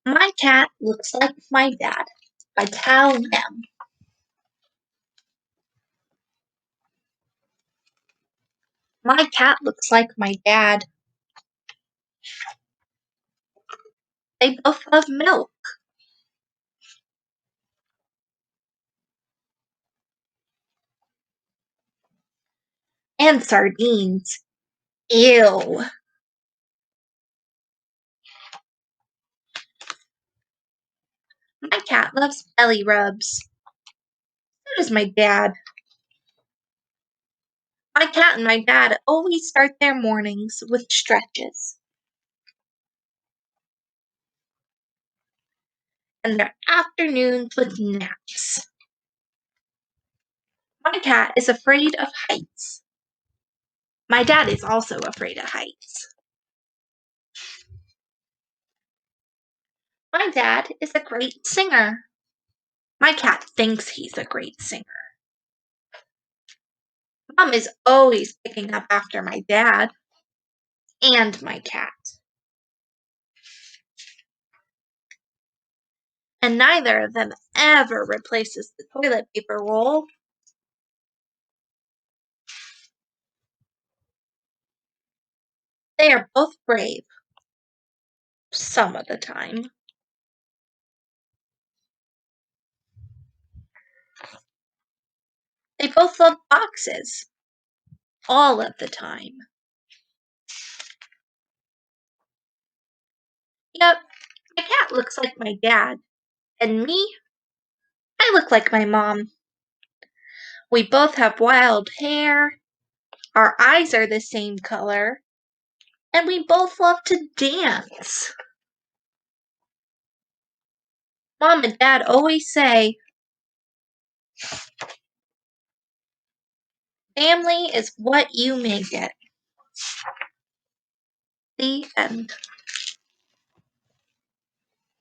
My cat looks like my dad by Thao. My cat looks like my dad. They both love milk and sardines. Ew. My cat loves belly rubs. So does my dad. My cat and my dad always start their mornings with stretches and their afternoons with naps. My cat is afraid of heights. My dad is also afraid of heights. My dad is a great singer. My cat thinks he's a great singer. Mom is always picking up after my dad and my cat. And neither of them ever replaces the toilet paper roll. They are both brave. Some of the time. They both love boxes. All of the time. Yep, my cat looks like my dad. And me, I look like my mom. We both have wild hair. Our eyes are the same color. And we both love to dance. Mom and Dad always say, family is what you make it. The end.